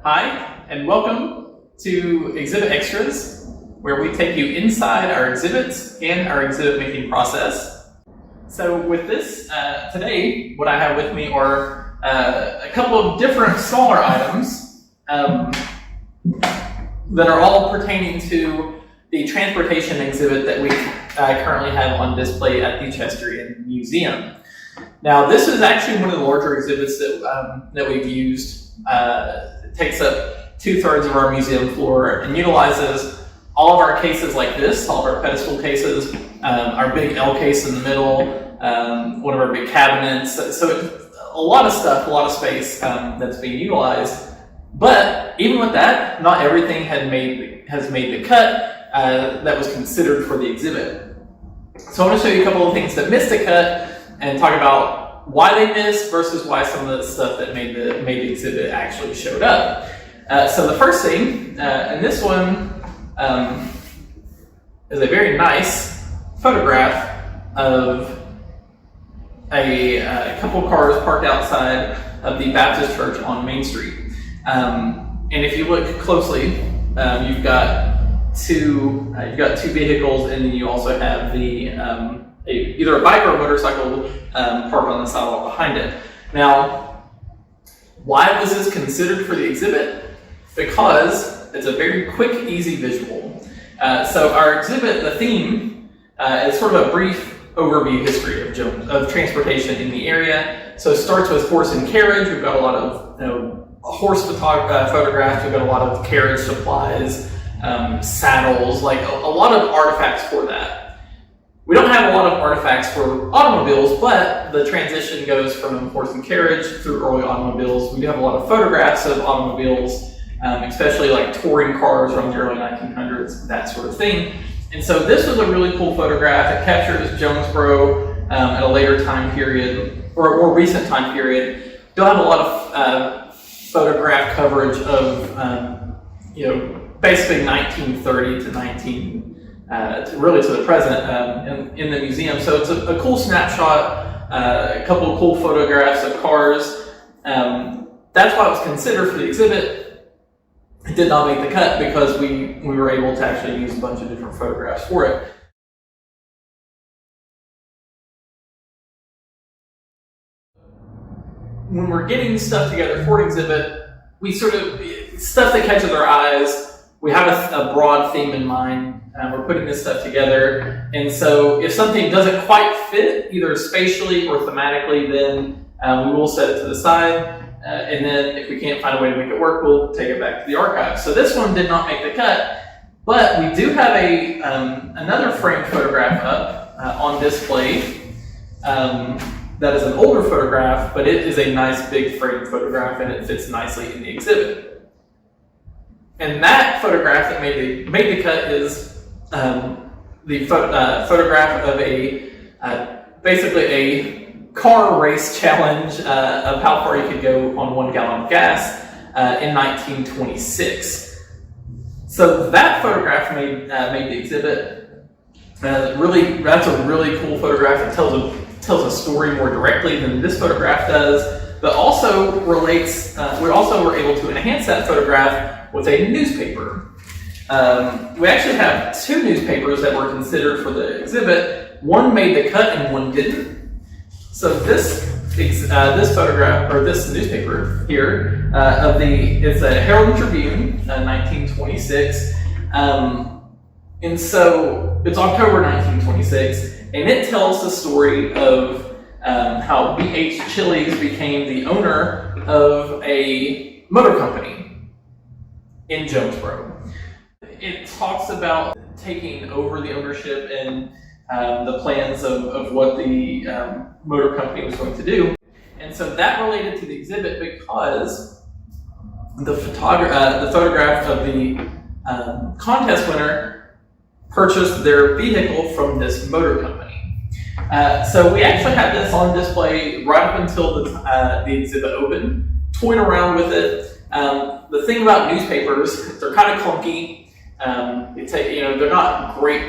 Hi, and welcome to Exhibit Extras, where we take you inside our exhibits and our exhibit making process. So with this, today, what I have with me are a couple of different smaller items that are all pertaining to the transportation exhibit that we currently have on display at the Chesterian Museum. Now, this is actually one of the larger exhibits that we've used. It takes up 2/3 of our museum floor and utilizes all of our cases like this, all of our pedestal cases, our big L case in the middle, one of our big cabinets. So a lot of stuff, a lot of space that's being utilized. But even with that, not everything has made the cut that was considered for the exhibit. So I want to show you a couple of things that missed the cut and talk about why they missed versus why some of the stuff that made the exhibit actually showed up. So the first thing, and this one is a very nice photograph of a couple of cars parked outside of the Baptist Church on Main Street. And if you look closely, you've got two vehicles, and then you also have either a bike or a motorcycle parked on the sidewalk behind it. Now, why was this considered for the exhibit? Because it's a very quick, easy visual. So our exhibit, the theme, is sort of a brief overview history of transportation in the area. So it starts with horse and carriage. We've got a lot of horse photographs. We've got a lot of carriage supplies, saddles, like a lot of artifacts for that. We don't have a lot of artifacts for automobiles, but the transition goes from horse and carriage through early automobiles. We do have a lot of photographs of automobiles, especially like touring cars from the early 1900s, that sort of thing. And so this was a really cool photograph. It captures Jonesborough at a later time period, or a more recent time period. Don't have a lot of photograph coverage of, basically 1930 to really to the present in the museum. So it's a cool snapshot, a couple of cool photographs of cars. That's why it was considered for the exhibit. It did not make the cut because we were able to actually use a bunch of different photographs for it. When we're getting stuff together for an exhibit, we sort of, stuff that catches our eyes, we have a broad theme in mind. We're putting this stuff together. And so if something doesn't quite fit, either spatially or thematically, then we will set it to the side. And then if we can't find a way to make it work, we'll take it back to the archive. So this one did not make the cut, but we do have another framed photograph up on display. That is an older photograph, but it is a nice big framed photograph, and it fits nicely in the exhibit. And that photograph that made the cut is the photograph of basically a car race challenge of how far you could go on 1 gallon of gas in 1926. So that photograph made the exhibit. That's a really cool photograph. It tells a story more directly than this photograph does, but also relates. We also were able to enhance that photograph with a newspaper. We actually have 2 newspapers that were considered for the exhibit. One made the cut and one didn't. So this photograph, or this newspaper here, it's a Herald and Tribune, 1926. And so it's October 1926, and it tells the story of how B.H. Chili's became the owner of a motor company in Jonesborough. It talks about taking over the ownership and the plans of what the motor company was going to do. And so that related to the exhibit because the photograph of the contest winner purchased their vehicle from this motor company. So we actually had this on display right up until the exhibit opened, toying around with it. The thing about newspapers, they're kind of clunky. They're not great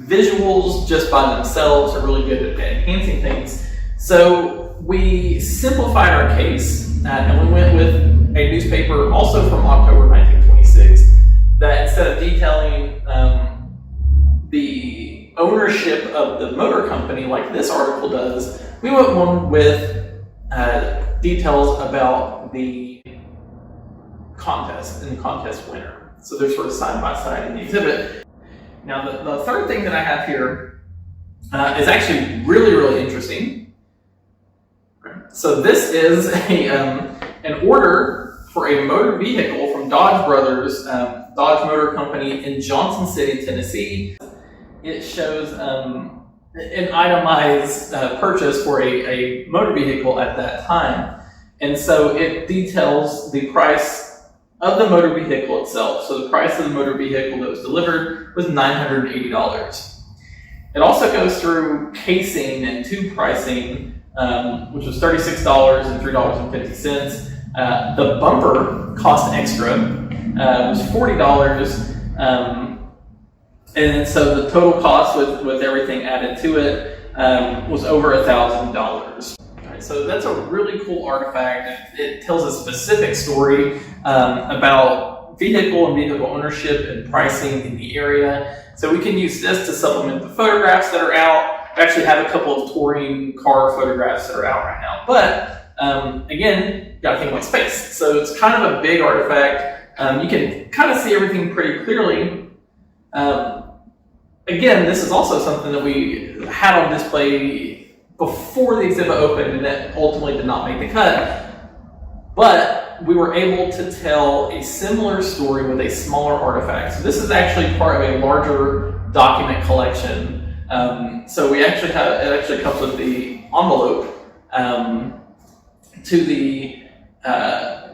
visuals just by themselves. They're really good at enhancing things. So we simplified our case and we went with a newspaper, also from October 1926, that instead of detailing the ownership of the motor company like this article does, we went one with details about the contest and the contest winner. So they're sort of side by side in the exhibit. Now the third thing that I have here is actually really, really interesting. So this is an order for a motor vehicle from Dodge Brothers, Dodge Motor Company in Johnson City, Tennessee. It shows an itemized purchase for a motor vehicle at that time. And so it details the price of the motor vehicle itself. So the price of the motor vehicle that was delivered was $980. It also goes through casing and tube pricing, which was $36 and $3.50. The bumper cost extra, was $40. And so the total cost with everything added to it was over $1,000. So that's a really cool artifact. It tells a specific story about vehicle and vehicle ownership and pricing in the area. So we can use this to supplement the photographs that are out. We actually have a couple of touring car photographs that are out right now. But again, got to think about space. So it's kind of a big artifact. You can kind of see everything pretty clearly. Again, this is also something that we had on display before the exhibit opened and that ultimately did not make the cut. But we were able to tell a similar story with a smaller artifact. So this is actually part of a larger document collection. So we actually have, it actually comes with the envelope to the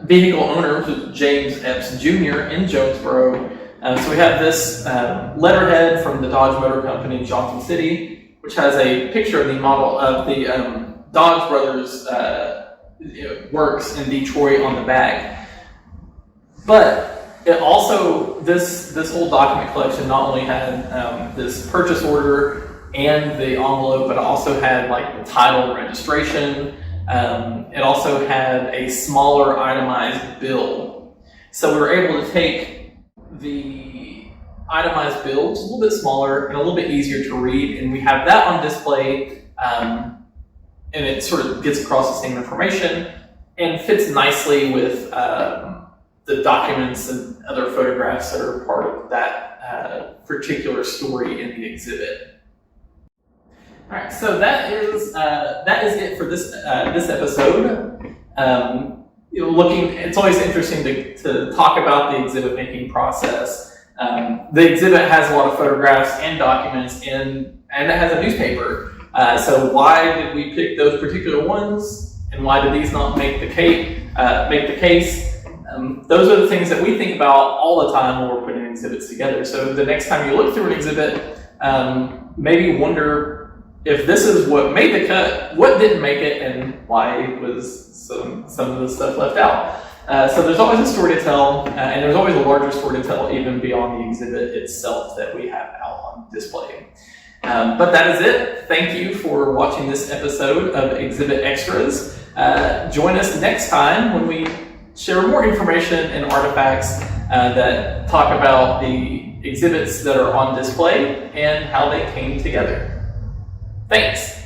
vehicle owner, which is James Epps Jr. in Jonesborough. So we have this letterhead from the Dodge Motor Company in Johnson City, which has a picture of the model of the Dodge Brothers works in Detroit on the back. But it also, this whole document collection not only had this purchase order and the envelope, but it also had like the title and registration. It also had a smaller itemized bill. So we were able to take the itemized bill, which is a little bit smaller and a little bit easier to read, and we have that on display, and it sort of gets across the same information and fits nicely with the documents and other photographs that are part of that particular story in the exhibit. All right, so that is it for this episode. It's always interesting to talk about the exhibit making process. The exhibit has a lot of photographs and documents, and it has a newspaper. So why did we pick those particular ones, and why did these not make the case? Those are the things that we think about all the time when we're putting exhibits together. So the next time you look through an exhibit, maybe wonder if this is what made the cut, what didn't make it, and why was some of the stuff left out. So there's always a story to tell, and there's always a larger story to tell even beyond the exhibit itself that we have out on display. But that is it. Thank you for watching this episode of Exhibit Extras. Join us next time when we share more information and artifacts that talk about the exhibits that are on display and how they came together. Thanks.